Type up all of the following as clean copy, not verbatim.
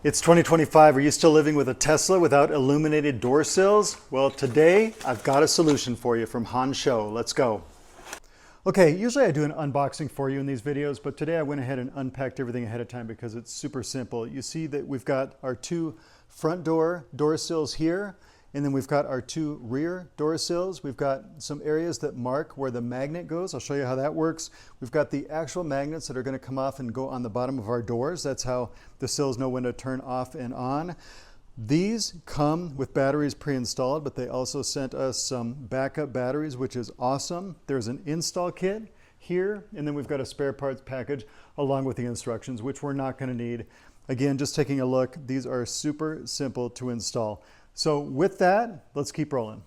It's 2025. Are you still living with a Tesla without illuminated door sills? Well, today I've got a solution for you from Hansho. Let's go. Okay, usually I do an unboxing for you in these videos, but today I went ahead and unpacked everything ahead of time because it's super simple. You see that we've got our two front door sills here, and then we've got our two rear door sills. We've got some areas that mark where the magnet goes. I'll show you how that works. We've got the actual magnets that are going to come off and go on the bottom of our doors. That's how the sills know when to turn off and on. These come with batteries pre-installed, but they also sent us some backup batteries, which is awesome. There's an install kit here, and then we've got a spare parts package along with the instructions, which we're not going to need. Again, just taking a look, these are super simple to install. So with that, let's keep rolling.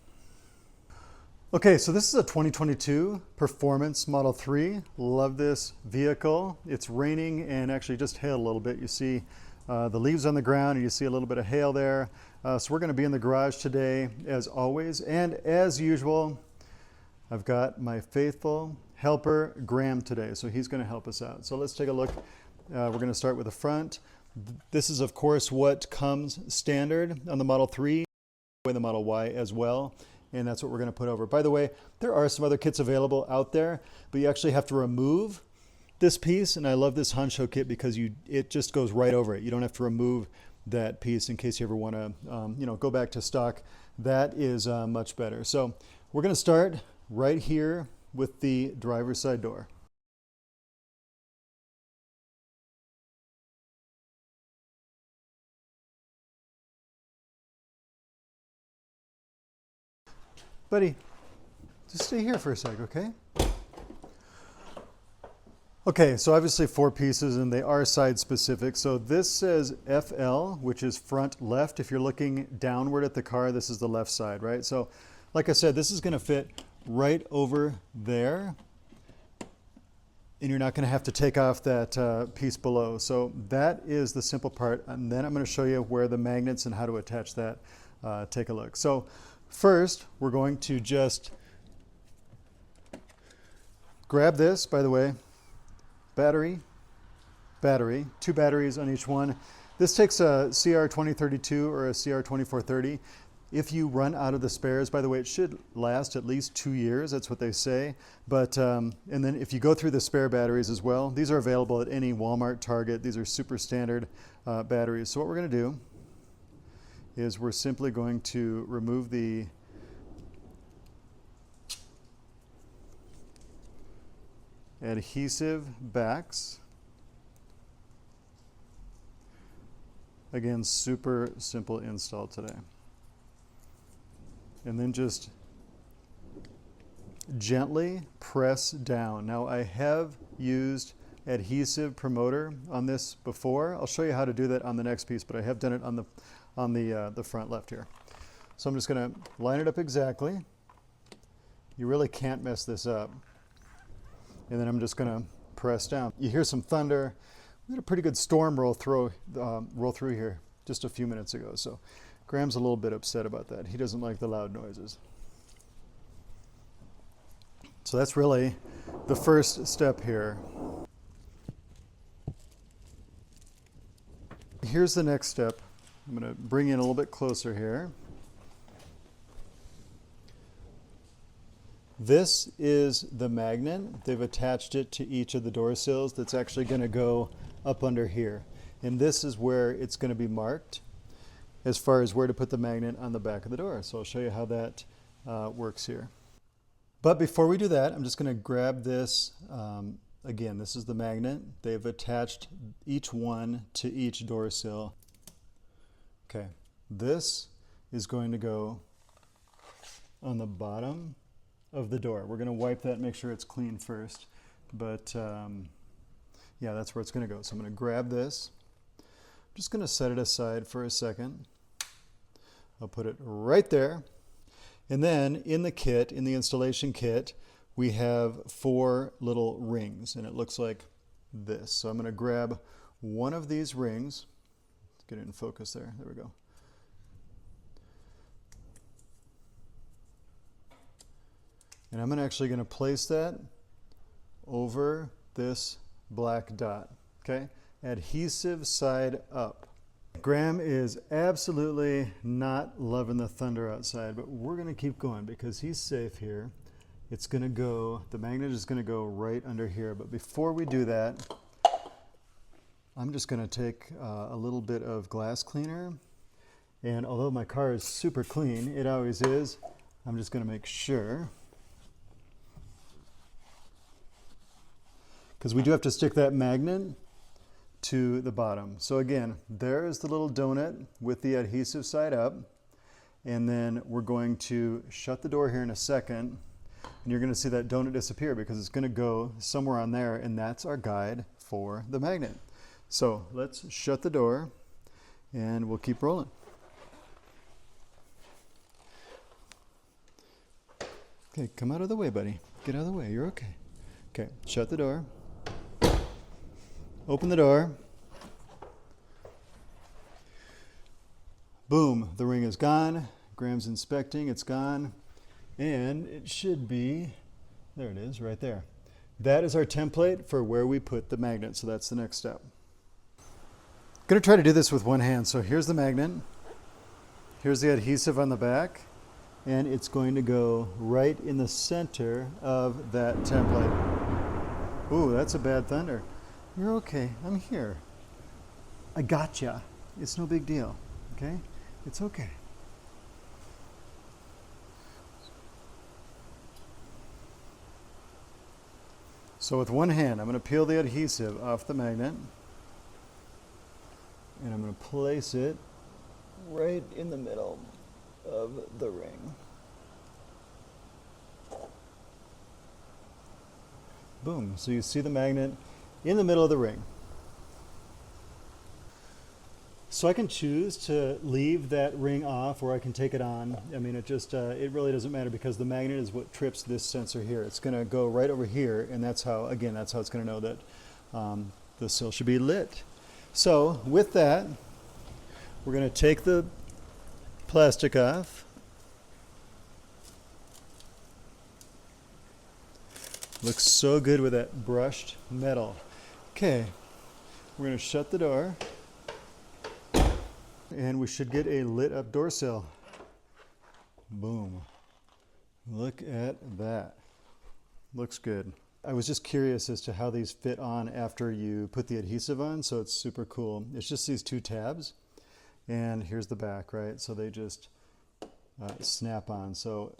Okay, so this is a 2022 Performance Model 3. Love this vehicle. It's raining and actually just hailed a little bit. You see the leaves on the ground and you see a little bit of hail there. So we're going to be in the garage today as always. And as usual, I've got my faithful helper Graham today. So he's going to help us out. So let's take a look. We're going to start with the front. This is of course what comes standard on the Model 3 and the Model Y as well. And that's what we're going to put over. By the way, there are some other kits available out there, but you actually have to remove this piece. And I love this Hansho kit because it just goes right over it. You don't have to remove that piece in case you ever want to go back to stock. That is much better. So we're going to start right here with the driver's side door. Buddy, just stay here for a sec, okay? Okay, so obviously 4 pieces and they are side specific. So this says FL, which is front left. If you're looking downward at the car, this is the left side, right? So like I said, this is going to fit right over there. And you're not going to have to take off that piece below. So that is the simple part. And then I'm going to show you where the magnets and how to attach that. Take a look. So first, we're going to just grab this, by the way, battery, 2 batteries on each one. This takes a CR2032 or a CR2430. If you run out of the spares, by the way, it should last at least 2 years. That's what they say. But, and then if you go through the spare batteries as well, these are available at any Walmart, Target. These are super standard batteries. So what we're going to do is we're simply going to remove the adhesive backs. Again, super simple install today. And then just gently press down. Now I have used adhesive promoter on this before. I'll show you how to do that on the next piece, but I have done it on the front left here. So I'm just going to line it up exactly. You really can't mess this up. And then I'm just going to press down. You hear some thunder. We had a pretty good storm roll through here just a few minutes ago. So Graham's a little bit upset about that. He doesn't like the loud noises. So that's really the first step here. Here's the next step. I'm going to bring you in a little bit closer here. This is the magnet. They've attached it to each of the door sills that's actually going to go up under here. And this is where it's going to be marked as far as where to put the magnet on the back of the door. So I'll show you how that works here. But before we do that, I'm just going to grab this. Again, this is the magnet. They've attached each one to each door sill. Okay, this is going to go on the bottom of the door. We're going to wipe that, make sure it's clean first. But yeah, that's where it's going to go. So I'm going to grab this. I'm just going to set it aside for a second. I'll put it right there. And then in the kit, in the installation kit, we have 4 little rings, and it looks like this. So I'm going to grab one of these rings. Let's get it in focus there. There we go. And I'm actually going to place that over this black dot. Okay? Adhesive side up. Graham is absolutely not loving the thunder outside, but we're gonna keep going because he's safe here. It's gonna go, the magnet is gonna go right under here. But before we do that, I'm just gonna take a little bit of glass cleaner. And although my car is super clean, it always is, I'm just gonna make sure. Because we do have to stick that magnet to the bottom. So again, there's the little donut with the adhesive side up. And then we're going to shut the door here in a second. And you're gonna see that donut disappear because it's gonna go somewhere on there, and that's our guide for the magnet. So let's shut the door and we'll keep rolling. Okay, come out of the way, buddy. Get out of the way, you're okay. Okay, shut the door. Open the door. Boom, the ring is gone. Graham's inspecting, it's gone. And it should be, there it is, right there. That is our template for where we put the magnet, so that's the next step. I'm gonna try to do this with one hand. So here's the magnet. Here's the adhesive on the back. And it's going to go right in the center of that template. Ooh, that's a bad thunder. You're okay, I'm here. I gotcha. It's no big deal, okay? It's okay. So with one hand, I'm going to peel the adhesive off the magnet. And I'm going to place it right in the middle of the ring. Boom, so you see the magnet in the middle of the ring. So I can choose to leave that ring off or I can take it on. I mean, it really doesn't matter because the magnet is what trips this sensor here. It's gonna go right over here, and that's how it's gonna know that the sill should be lit. So with that, we're gonna take the plastic off. Looks so good with that brushed metal. Okay, we're going to shut the door and we should get a lit up door sill. Boom. Look at that. Looks good. I was just curious as to how these fit on after you put the adhesive on, so it's super cool. It's just these two tabs and here's the back, right? So they just snap on. So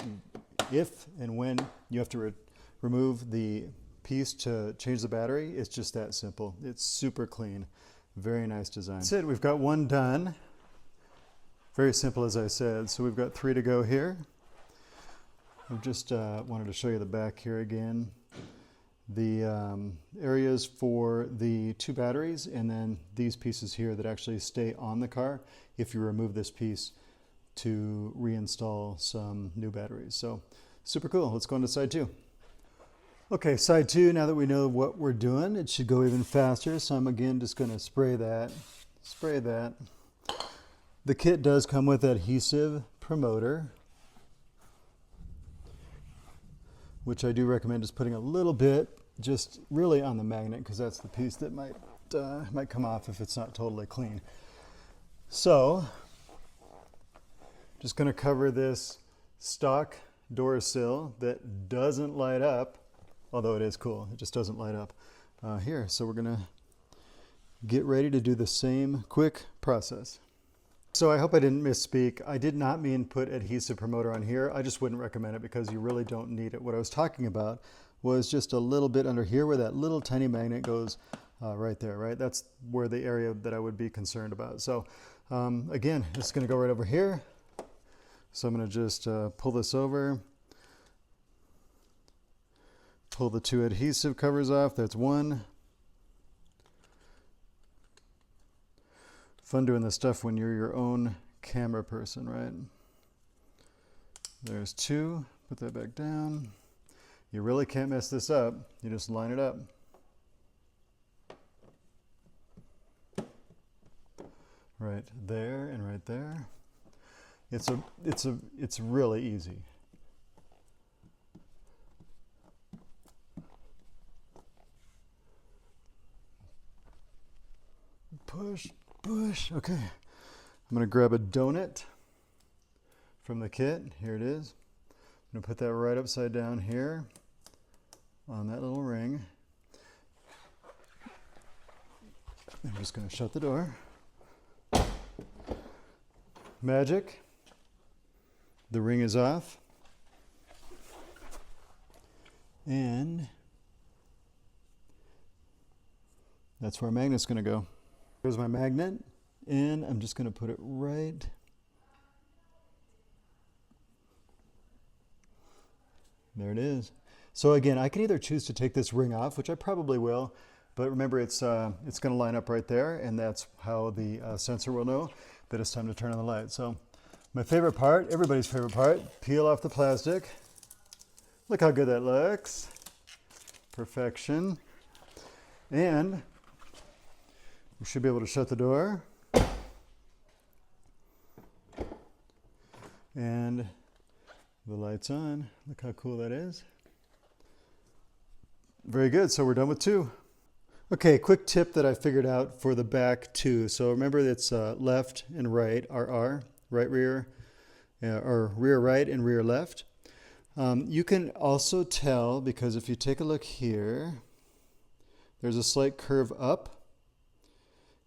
if and when you have to remove the piece to change the battery, it's just that simple. It's super clean. Very nice design. That's it. We've got one done. Very simple, as I said. So we've got 3 to go here. I just wanted to show you the back here again. The areas for the 2 batteries, and then these pieces here that actually stay on the car if you remove this piece to reinstall some new batteries. So super cool. Let's go on to side 2. Okay, side 2, now that we know what we're doing, it should go even faster. So I'm again just gonna spray that. The kit does come with adhesive promoter, which I do recommend just putting a little bit just really on the magnet because that's the piece that might come off if it's not totally clean. So, just gonna cover this stock door sill that doesn't light up. Although it is cool, it just doesn't light up here. So we're gonna get ready to do the same quick process. So I hope I didn't misspeak. I did not mean put adhesive promoter on here. I just wouldn't recommend it because you really don't need it. What I was talking about was just a little bit under here where that little tiny magnet goes right there, right? That's where the area that I would be concerned about. So again, it's gonna go right over here. So I'm gonna just pull this over. Pull the 2 adhesive covers off. That's one. Fun doing this stuff when you're your own camera person, right? There's 2. Put that back down. You really can't mess this up. You just line it up. Right there and right there. It's really easy. Push, push, okay. I'm going to grab a donut from the kit. Here it is. I'm going to put that right upside down here on that little ring. I'm just going to shut the door. Magic. The ring is off. And that's where our magnet's going to go. Here's my magnet, and I'm just going to put it right there. It is. So again, I can either choose to take this ring off, which I probably will, but remember it's going to line up right there, and that's how the sensor will know that it's time to turn on the light. So my favorite part, everybody's favorite part, peel off the plastic. Look how good that looks. Perfection. And we should be able to shut the door. And the light's on. Look how cool that is. Very good. So we're done with 2. Okay, quick tip that I figured out for the back 2. So remember it's left and right, RR, right rear, or rear right and rear left. You can also tell, because if you take a look here, there's a slight curve up,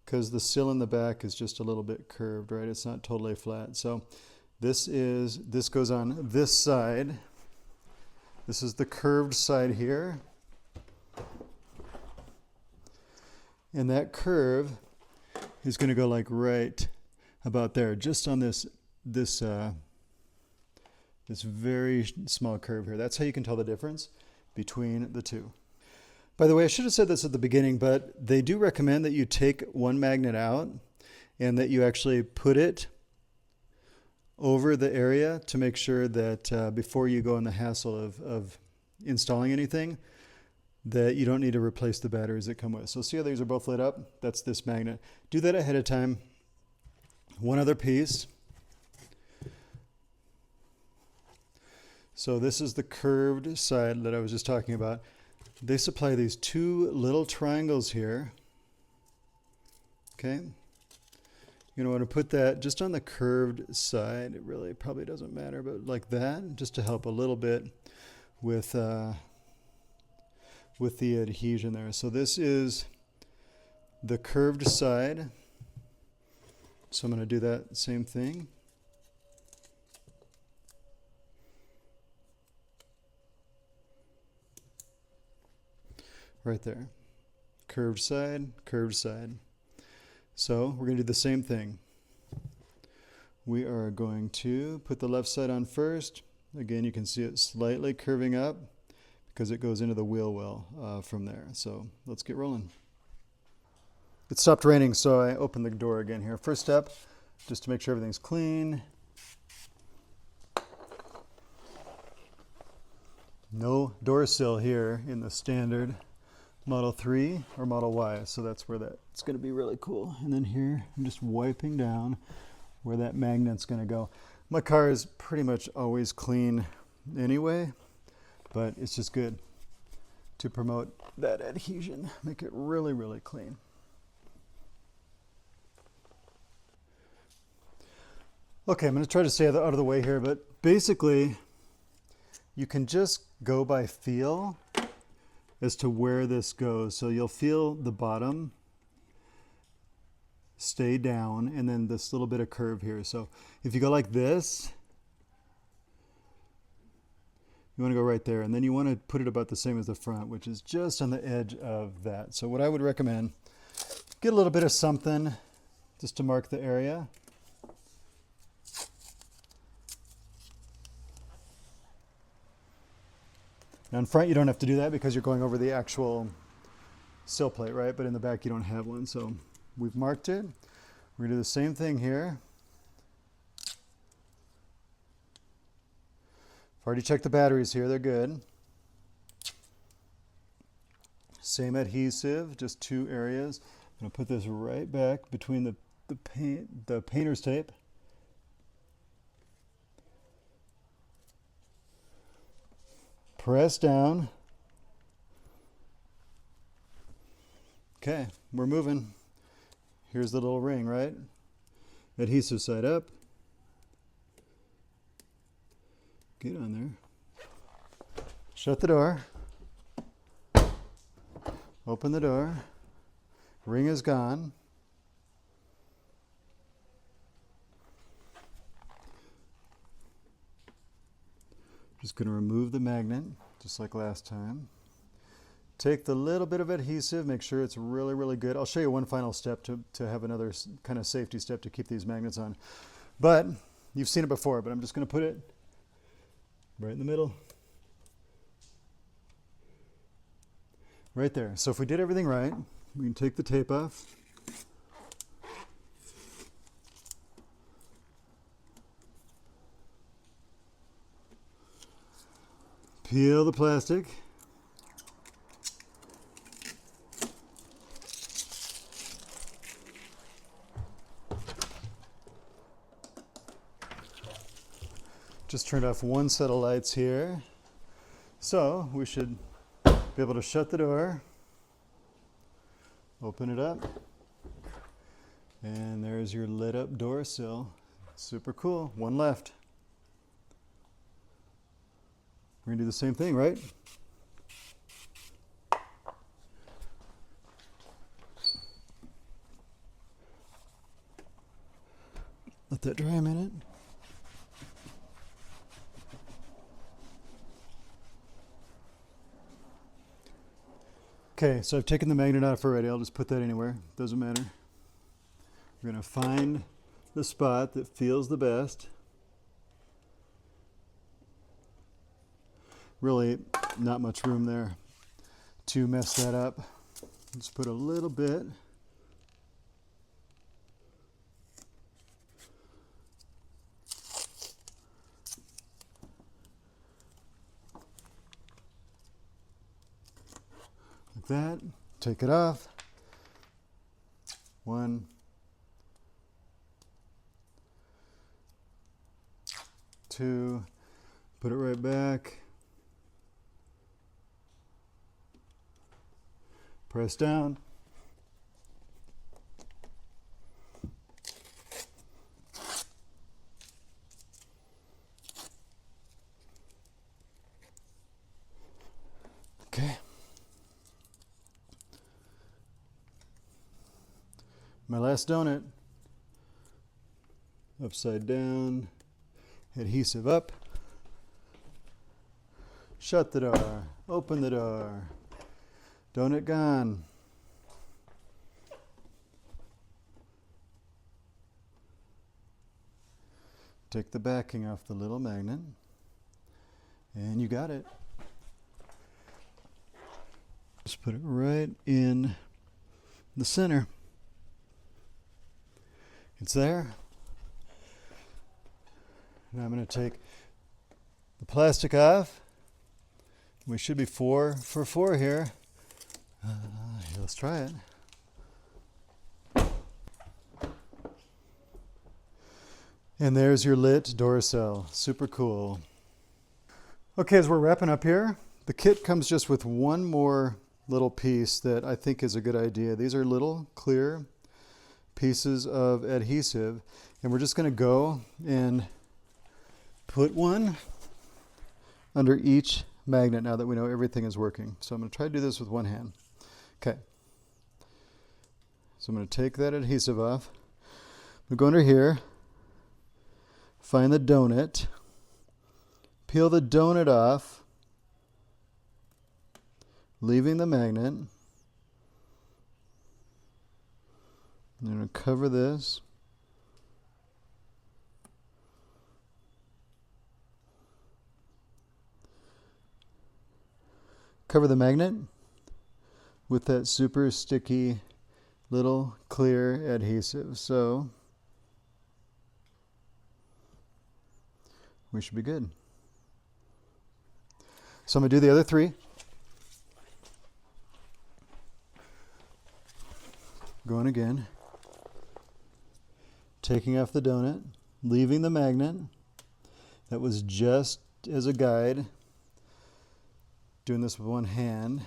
because the sill in the back is just a little bit curved, right? It's not totally flat. So this goes on this side. This is the curved side here. And that curve is going to go like right about there, just on this very small curve here. That's how you can tell the difference between the 2. By the way, I should have said this at the beginning, but they do recommend that you take one magnet out and that you actually put it over the area to make sure that before you go in the hassle of installing anything, that you don't need to replace the batteries that come with. So see how these are both lit up? That's this magnet. Do that ahead of time. One other piece. So this is the curved side that I was just talking about. They supply these 2 little triangles here. Okay. You want to put that just on the curved side. It really probably doesn't matter, but like that, just to help a little bit with the adhesion there. So this is the curved side. So I'm going to do that same thing. Right there. Curved side, curved side. So we're going to do the same thing. We are going to put the left side on first. Again, you can see it slightly curving up because it goes into the wheel well from there. So let's get rolling. It stopped raining, so I opened the door again here. First step, just to make sure everything's clean. No door sill here in the standard Model 3 or Model Y, so that's where it's going to be really cool. And then here, I'm just wiping down where that magnet's going to go. My car is pretty much always clean anyway, but it's just good to promote that adhesion, make it really, really clean. Okay, I'm going to try to stay out of the way here, but basically, you can just go by feel as to where this goes. So you'll feel the bottom stay down and then this little bit of curve here. So if you go like this, you want to go right there, and then you want to put it about the same as the front, which is just on the edge of that. So what I would recommend, get a little bit of something just to mark the area. Now in front you don't have to do that because you're going over the actual sill plate, right? But in the back you don't have one, so we've marked it. We're gonna do the same thing here. I've already checked the batteries here, they're good. Same adhesive, just 2 areas. I'm gonna put this right back between the painter's tape. Press down. Okay, we're moving. Here's the little ring, right? adhesive side up. Get on there. Shut the door. Open the door. Ring is gone. Just going to remove the magnet, just like last time. Take the little bit of adhesive, make sure it's really, really good. I'll show you one final step to have another kind of safety step to keep these magnets on. But you've seen it before, but I'm just going to put it right in the middle. Right there. So if we did everything right, we can take the tape off. Peel the plastic. Just turned off one set of lights here. So we should be able to shut the door, open it up, and there's your lit up door sill. Super cool. One left. We're going to do the same thing, right? Let that dry a minute. Okay, so I've taken the magnet off already. I'll just put that anywhere. Doesn't matter. We're going to find the spot that feels the best. Really not much room there to mess that up. Just put a little bit. Like that. Take it off. 1, 2, put it right back. Press down. Okay. My last donut. Upside down. Adhesive up. Shut the door. Open the door. Donut gone. Take the backing off the little magnet, and you got it. Just put it right in the center. It's there. Now I'm going to take the plastic off. We should be 4 for 4 here. Let's try it. And there's your lit door sill. Super cool. Okay, as we're wrapping up here, the kit comes just with one more little piece that I think is a good idea. These are little clear pieces of adhesive, and we're just going to go and put one under each magnet now that we know everything is working. So I'm going to try to do this with one hand. Okay. So I'm going to take that adhesive off. I'm going to go under here, find the donut, peel the donut off, leaving the magnet. I'm going to cover this. Cover the magnet with that super sticky little clear adhesive. So we should be good. So I'm going to do the other 3. Going again. Taking off the donut, leaving the magnet. That was just as a guide. Doing this with one hand.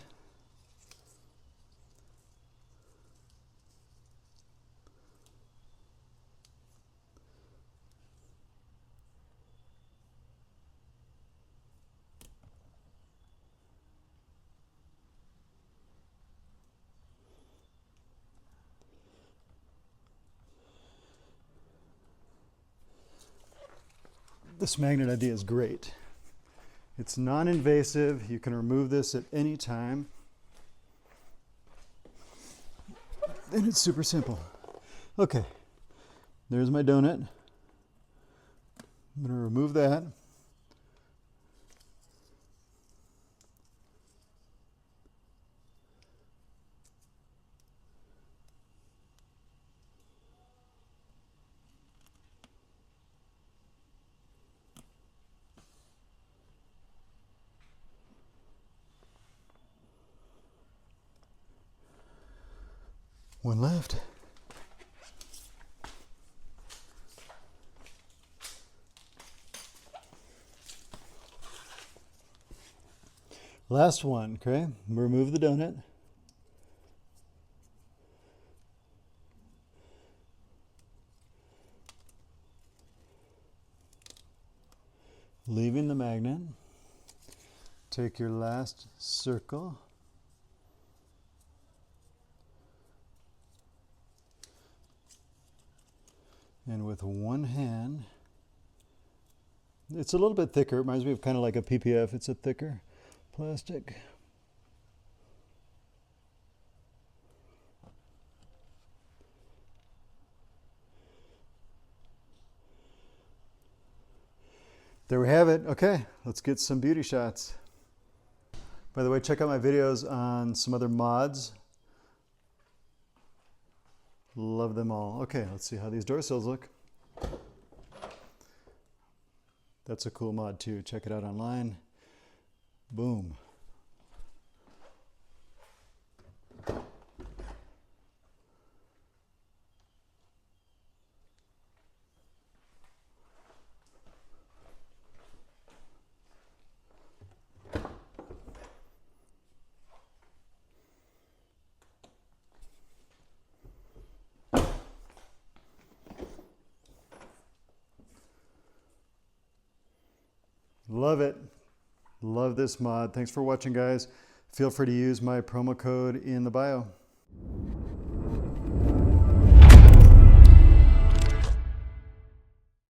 This magnet idea is great. It's non-invasive. You can remove this at any time. And it's super simple. Okay, there's my donut. I'm going to remove that. One left. Last one, okay? Remove the donut. Leaving the magnet. Take your last circle. And with one hand, it's a little bit thicker. It reminds me of kind of like a PPF. It's a thicker plastic. There we have it. Okay, let's get some beauty shots. By the way, check out my videos on some other mods. Love them all. Okay, let's see how these door sills look. That's a cool mod too. Check it out online. Boom. Love it. Love this mod. Thanks for watching, guys. Feel free to use my promo code in the bio.